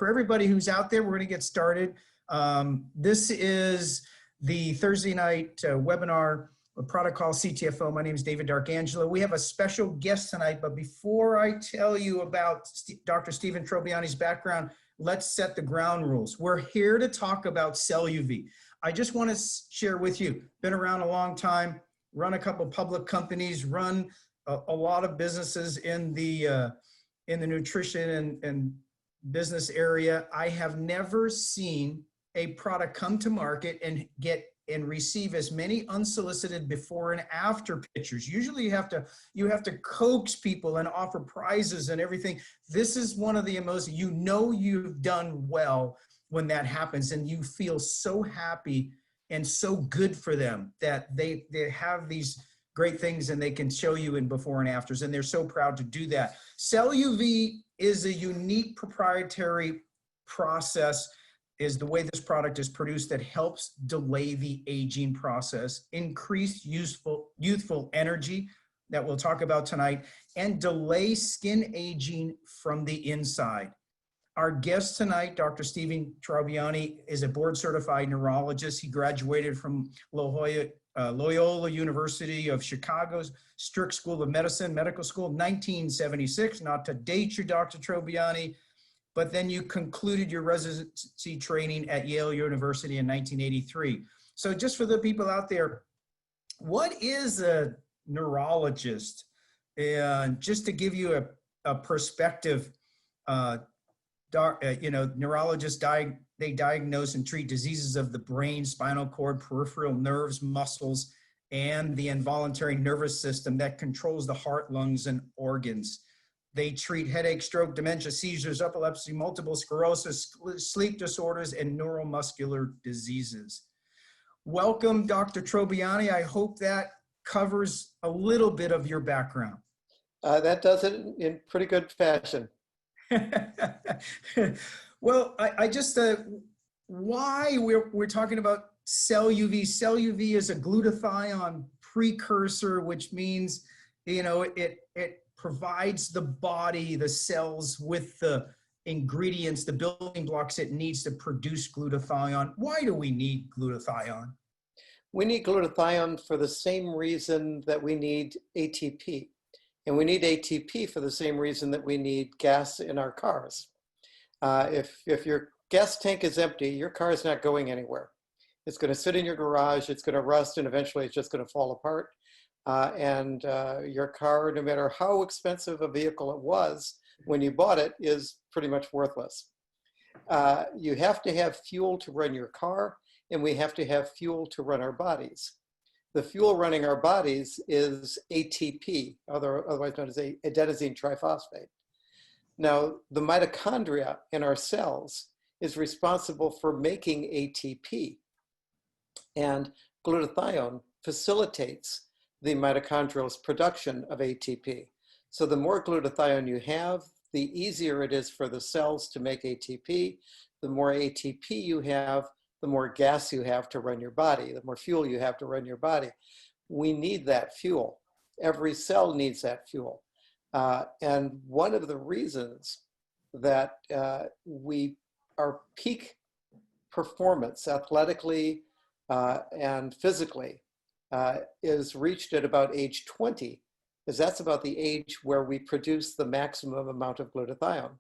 For everybody who's out there, we're going to get started. This is the Thursday night webinar, a product call CTFO. My name is David D'Arcangelo. We have a special guest tonight, but before I tell you about Dr. Stephen Trobiani's background, let's set the ground rules. We're here to talk about CELLUVie. I just want to share with you, been around a long time, run a couple public companies, run a lot of businesses in the nutrition and business area. I have never seen a product come to market and get and receive as many unsolicited before and after pictures. Usually you have to coax people and offer prizes and everything. This is one of the most, you've done well when that happens, and you feel so happy and so good for them that they have these great things and they can show you in before and afters, and they're so proud to do that. CELLUVie is a unique proprietary process, is the way this product is produced, that helps delay the aging process, increase youthful energy that we'll talk about tonight, and delay skin aging from the inside. Our guest tonight, Dr. Stephen Trobiani, is a board-certified neurologist. He graduated from Loyola University of Chicago's Strick School of Medicine, Medical School, 1976. Not to date you, Dr. Trobiani, but then you concluded your residency training at Yale University in 1983. So just for the people out there, what is a neurologist? And just to give you a perspective, neurologists they diagnose and treat diseases of the brain, spinal cord, peripheral nerves, muscles, and the involuntary nervous system that controls the heart, lungs, and organs. They treat headache, stroke, dementia, seizures, epilepsy, multiple sclerosis, sleep disorders, and neuromuscular diseases. Welcome, Dr. Trobiani. I hope that covers a little bit of your background. That does it in pretty good fashion. Well, I just, why we're talking about CELLUVie. CELLUVie is a glutathione precursor, which means, it provides the body, the cells, with the ingredients, the building blocks it needs to produce glutathione. Why do we need glutathione? We need glutathione for the same reason that we need ATP. And we need ATP for the same reason that we need gas in our cars. If your gas tank is empty, your car is not going anywhere. It's going to sit in your garage, it's going to rust, and eventually it's just going to fall apart. Your car, no matter how expensive a vehicle it was when you bought it, is pretty much worthless. You have to have fuel to run your car, and we have to have fuel to run our bodies. The fuel running our bodies is ATP, otherwise known as adenosine triphosphate. Now, the mitochondria in our cells is responsible for making ATP, and glutathione facilitates the mitochondrial production of ATP. So the more glutathione you have, the easier it is for the cells to make ATP. The more ATP you have, the more gas you have to run your body, the more fuel you have to run your body. We need that fuel. Every cell needs that fuel. And one of the reasons that our peak performance athletically and physically is reached at about age 20, because that's about the age where we produce the maximum amount of glutathione.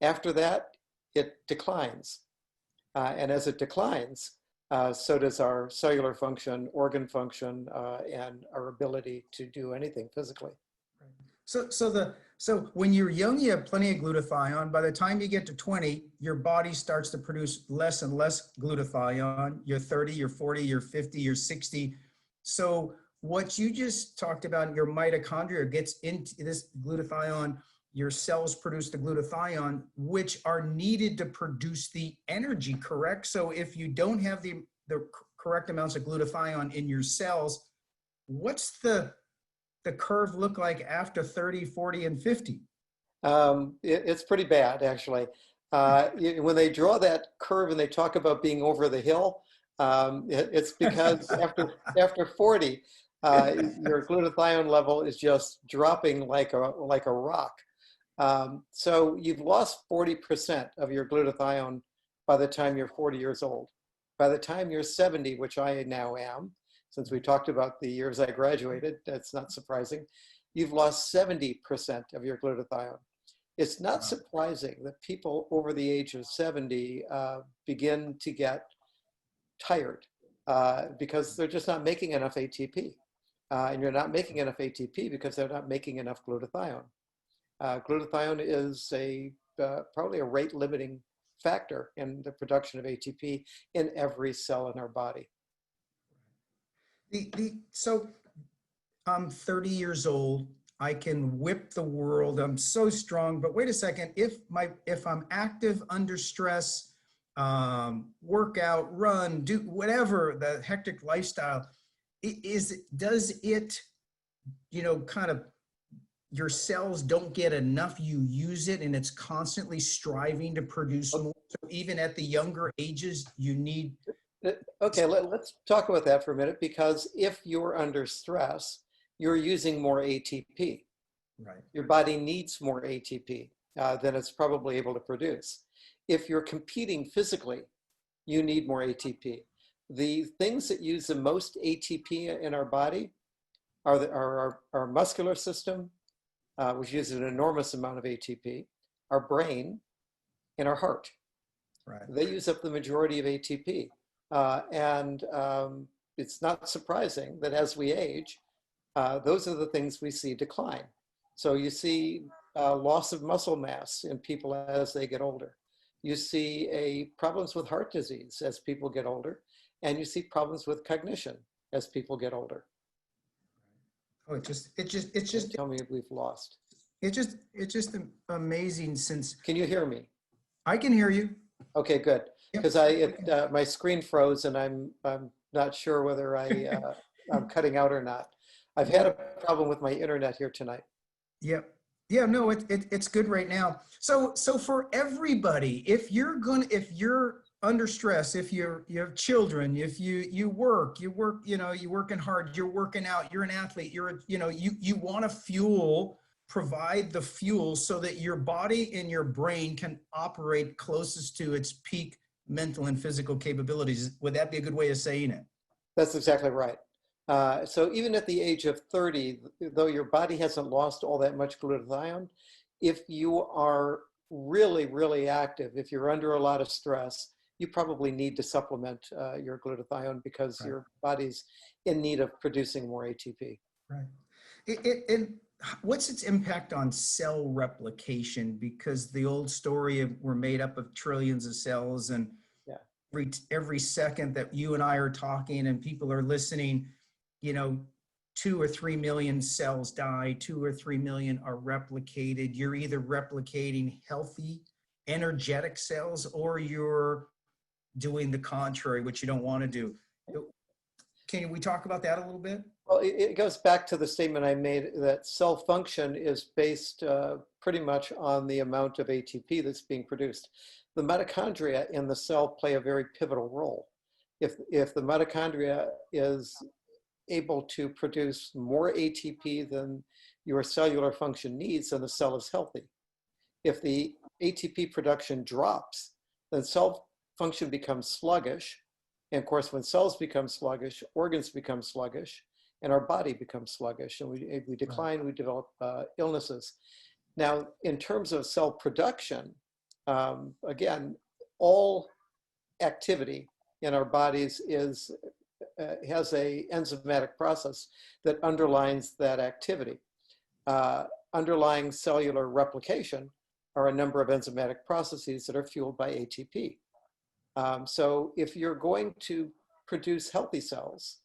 After that, it declines. And as it declines, so does our cellular function, organ function, and our ability to do anything physically. So when you're young, you have plenty of glutathione. By the time you get to 20, your body starts to produce less and less glutathione. You're 30, you're 40, you're 50, you're 60. So what you just talked about, your mitochondria gets into this glutathione. Your cells produce the glutathione, which are needed to produce the energy, correct? So if you don't have the correct amounts of glutathione in your cells, what's the curve look like after 30, 40, and 50? It's pretty bad, actually. When they draw that curve and they talk about being over the hill, it's because after 40, your glutathione level is just dropping like a rock. So you've lost 40% of your glutathione by the time you're 40 years old. By the time you're 70, which I now am, since we talked about the years I graduated, that's not surprising, you've lost 70% of your glutathione. It's not surprising that people over the age of 70 begin to get tired because they're just not making enough ATP. And you're not making enough ATP because they're not making enough glutathione. Glutathione is probably a rate limiting factor in the production of ATP in every cell in our body. So I'm 30 years old. I can whip the world. I'm so strong. But wait a second. If I'm active under stress, work out, run, do whatever the hectic lifestyle does it, kind of your cells don't get enough, you use it, and it's constantly striving to produce more. So even at the younger ages, you need. Okay, let's talk about that for a minute, because if you're under stress, you're using more ATP. Right. Your body needs more ATP than it's probably able to produce. If you're competing physically, you need more ATP. The things that use the most ATP in our body are our muscular system, which uses an enormous amount of ATP, our brain, and our heart. Right. They use up the majority of ATP. And it's not surprising that as we age, those are the things we see decline. So you see loss of muscle mass in people as they get older. You see problems with heart disease as people get older, and you see problems with cognition as people get older. Oh, it's just Tell me if we've lost. It's just amazing. Since Can you hear me? I can hear you. Okay, good. Because my screen froze, and I'm not sure whether I'm cutting out or not. I've had a problem with my internet here tonight. Yep. Yeah, no, it's good right now. So for everybody, if you're under stress, if you have children, if you work, you're working hard, you're working out, you're an athlete, you want to provide the fuel so that your body and your brain can operate closest to its peak mental and physical capabilities. Would that be a good way of saying it? That's exactly right. So even at the age of 30, though your body hasn't lost all that much glutathione, if you are really, really active, if you're under a lot of stress, you probably need to supplement your glutathione because your body's in need of producing more ATP. Right. And what's its impact on cell replication? Because the old story of we're made up of trillions of cells, and every second that you and I are talking and people are listening, 2 or 3 million cells die, 2 or 3 million are replicated. You're either replicating healthy, energetic cells, or you're doing the contrary, which you don't want to do. Can we talk about that a little bit? Well, it goes back to the statement I made that cell function is based pretty much on the amount of ATP that's being produced. The mitochondria in the cell play a very pivotal role. If the mitochondria is able to produce more ATP than your cellular function needs, then the cell is healthy. If the ATP production drops, then cell function becomes sluggish. And of course, when cells become sluggish, organs become sluggish, and our body becomes sluggish. And we decline, we develop illnesses. Now, in terms of cell production, again, all activity in our bodies has a enzymatic process that underlines that activity. Underlying cellular replication are a number of enzymatic processes that are fueled by ATP. So if you're going to produce healthy cells,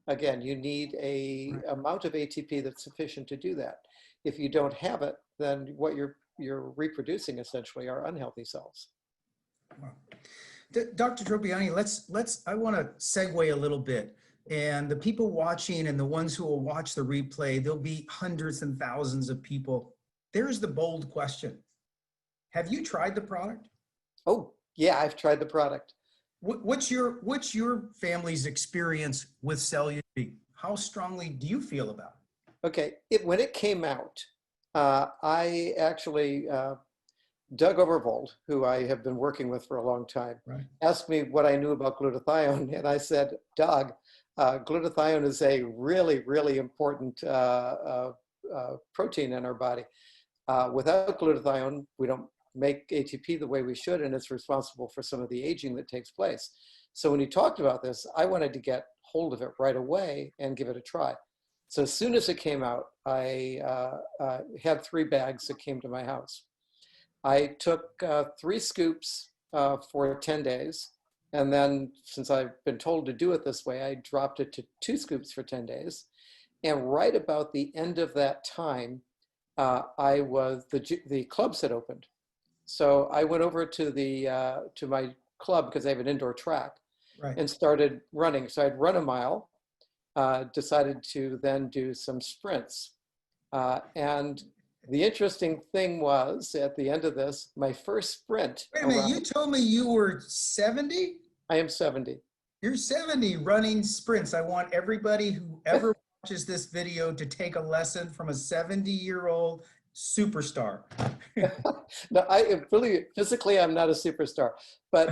again, you need an amount of ATP that's sufficient to do that. If you don't have it, then what you're reproducing essentially are unhealthy cells. Wow. Dr. Tropiani, I want to segue a little bit. And the people watching and the ones who will watch the replay, there'll be hundreds and thousands of people. There's the bold question. Have you tried the product? Oh, yeah, I've tried the product. What's your family's experience with CELLUVie? How strongly do you feel about it? Okay, when it came out, I actually, Doug Overvold, who I have been working with for a long time, Right. asked me what I knew about glutathione. And I said, Doug, glutathione is a really, really important protein in our body. Without glutathione, we don't make ATP the way we should, and it's responsible for some of the aging that takes place. So when he talked about this, I wanted to get hold of it right away and give it a try. So as soon as it came out, I had 3 bags that came to my house. I took 3 scoops for 10 days. And then since I've been told to do it this way, I dropped it to 2 scoops for 10 days. And right about the end of that time, the clubs had opened. So I went over to to my club because I have an indoor track, Right. and started running. So I'd run a mile, decided to then do some sprints. And the interesting thing was at the end of this, my first sprint. Wait a minute, you told me you were 70? I am 70. You're 70 running sprints. I want everybody who ever watches this video to take a lesson from a 70-year-old superstar. No, I really, physically, I'm not a superstar. But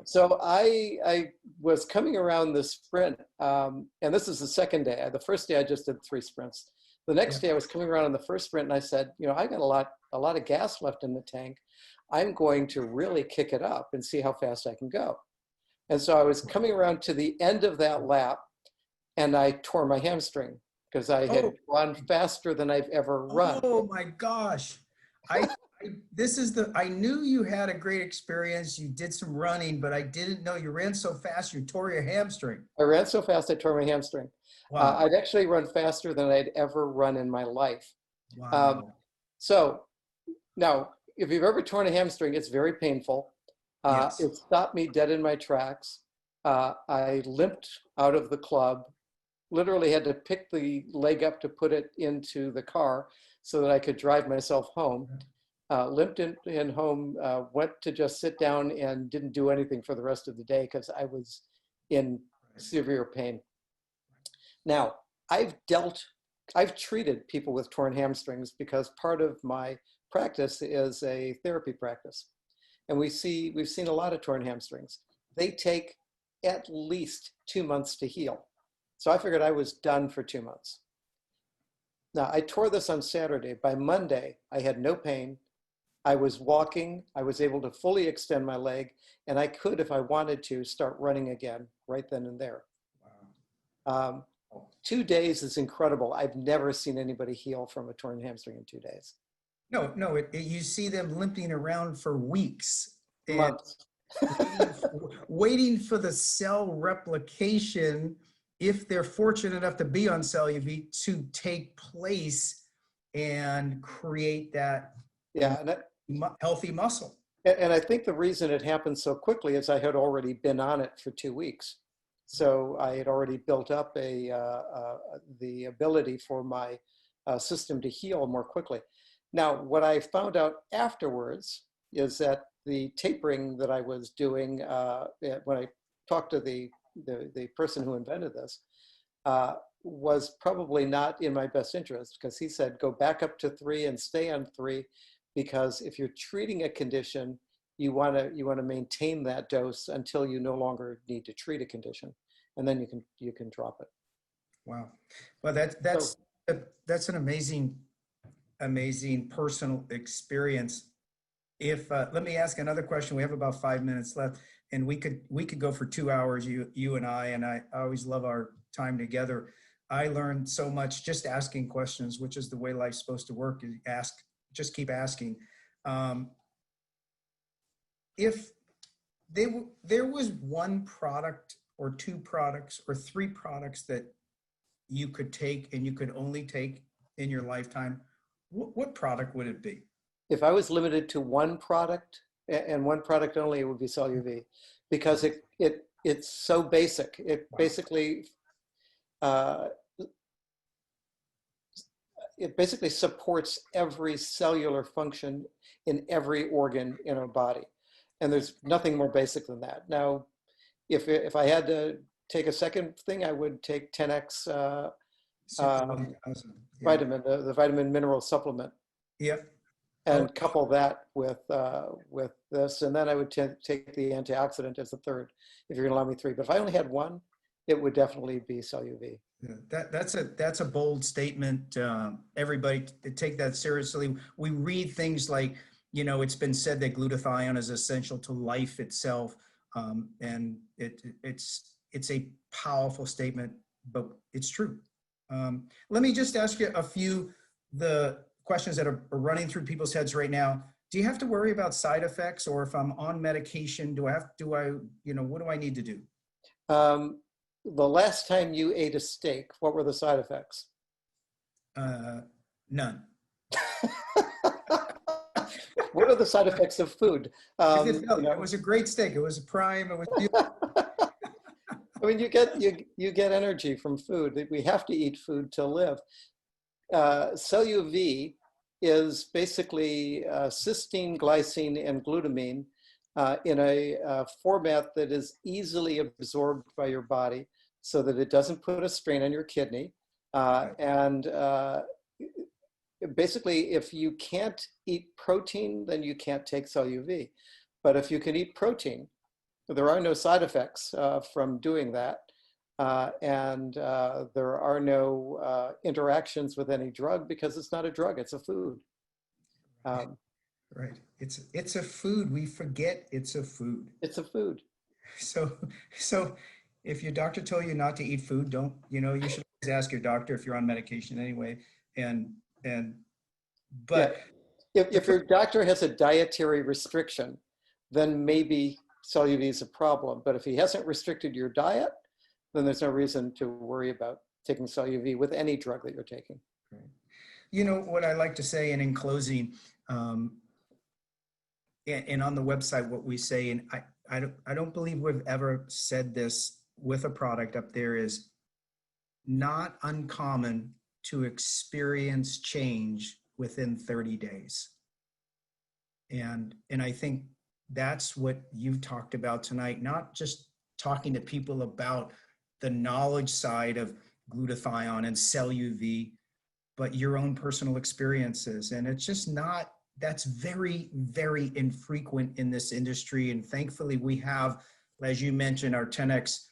so I was coming around the sprint, and this is the second day. The first day I just did 3 sprints. The next day I was coming around on the first sprint, and I said, you know, I got a lot of gas left in the tank. I'm going to really kick it up and see how fast I can go. And so I was coming around to the end of that lap, and I tore my hamstring because I had run faster than I've ever run. Oh my gosh. I knew you had a great experience. You did some running, but I didn't know you ran so fast you tore your hamstring. I ran so fast I tore my hamstring. Wow. I'd actually run faster than I'd ever run in my life. Wow. So now, if you've ever torn a hamstring, it's very painful. Yes. It stopped me dead in my tracks. I limped out of the club, literally had to pick the leg up to put it into the car so that I could drive myself home. Limped in home, went to just sit down and didn't do anything for the rest of the day because I was in severe pain. Now, I've treated people with torn hamstrings because part of my practice is a therapy practice. And we've seen a lot of torn hamstrings. They take at least 2 months to heal. So I figured I was done for 2 months. Now, I tore this on Saturday. By Monday, I had no pain. I was walking. I was able to fully extend my leg, and I could, if I wanted to, start running again right then and there. Wow. 2 days is incredible. I've never seen anybody heal from a torn hamstring in 2 days. No, you see them limping around for weeks. Months. waiting for the cell replication, if they're fortunate enough to be on CELLUVie, to take place and create that healthy muscle. And I think the reason it happened so quickly is I had already been on it for 2 weeks. So I had already built up the ability for my system to heal more quickly. Now, what I found out afterwards is that the tapering that I was doing, when I talked to the person who invented this, was probably not in my best interest, because he said, go back up to 3 and stay on 3, because if you're treating a condition, you want to maintain that dose until you no longer need to treat a condition, and then you can drop it. Wow, well that's an amazing personal experience. If let me ask another question. We have about 5 minutes left, and we could go for 2 hours, you and I always love our time together. I learned so much just asking questions, which is the way life's supposed to work. You just keep asking. If there was one product or 2 products or 3 products that you could take and you could only take in your lifetime, what product would it be? If I was limited to one product and one product only, it would be CELLUVie, because it's so basic. It basically supports every cellular function in every organ in our body. And there's nothing more basic than that. Now, if I had to take a second thing, I would take 10X vitamin, the vitamin mineral supplement. Yep. Oh, and couple that with this, and then I would take the antioxidant as a third, if you're going to allow me three. But if I only had one, it would definitely be CELLUVie. yeah, that's a bold statement. Everybody take that seriously. We read things like, you know, it's been said that glutathione is essential to life itself, and it's a powerful statement, but it's true. Let me just ask you a few the questions that are running through people's heads right now. Do you have to worry about side effects, or if I'm on medication, you know, what do I need to do? The last time you ate a steak, what were the side effects? None. What are the side effects of food? You know, it was a great steak. It was a prime. It was beautiful. I mean, you get energy from food. We have to eat food to live. CELLUVie is basically cysteine, glycine, and glutamine in a format that is easily absorbed by your body, so that it doesn't put a strain on your kidney. Basically, if you can't eat protein, then you can't take CELLUVie. But if you can eat protein, there are no side effects from doing that. There are no interactions with any drug, because it's not a drug, it's a food. Right. It's a food. We forget it's a food. It's a food. So if your doctor told you not to eat food, don't, you know, you should always ask your doctor if you're on medication anyway. But yeah. If your doctor has a dietary restriction, then maybe CELLUVie is a problem. But if he hasn't restricted your diet, then there's no reason to worry about taking CELLUVie with any drug that you're taking. Right. You know what I like to say, and in closing, and on the website, what we say, and I don't believe we've ever said this with a product up there, is not uncommon to experience change within 30 days. And I think that's what you've talked about tonight, not just talking to people about the knowledge side of glutathione and CELLUVie, but your own personal experiences. And it's just not, that's very, very infrequent in this industry. And thankfully we have, as you mentioned, our 10X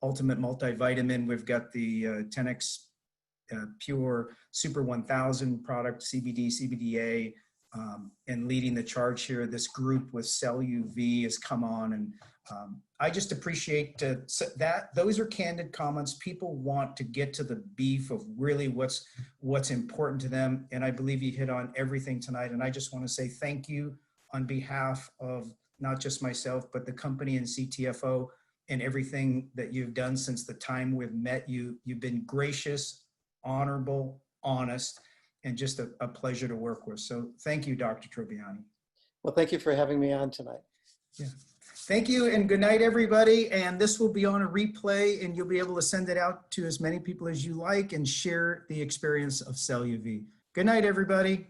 Ultimate Multivitamin. We've got the 10X Pure Super 1000 product, CBD, CBDA, and leading the charge here. This group with CELLUVie has come on, and I just appreciate that. Those are candid comments. People want to get to the beef of really what's important to them, and I believe you hit on everything tonight. And I just want to say thank you on behalf of not just myself, but the company and CTFO, and everything that you've done since the time we've met you. You've been gracious, honorable, honest, and just a pleasure to work with. So thank you, Dr. Trobiani. Well, thank you for having me on tonight. Yeah. Thank you, and good night, everybody. And this will be on a replay, and you'll be able to send it out to as many people as you like and share the experience of CELLUVie. Good night, everybody.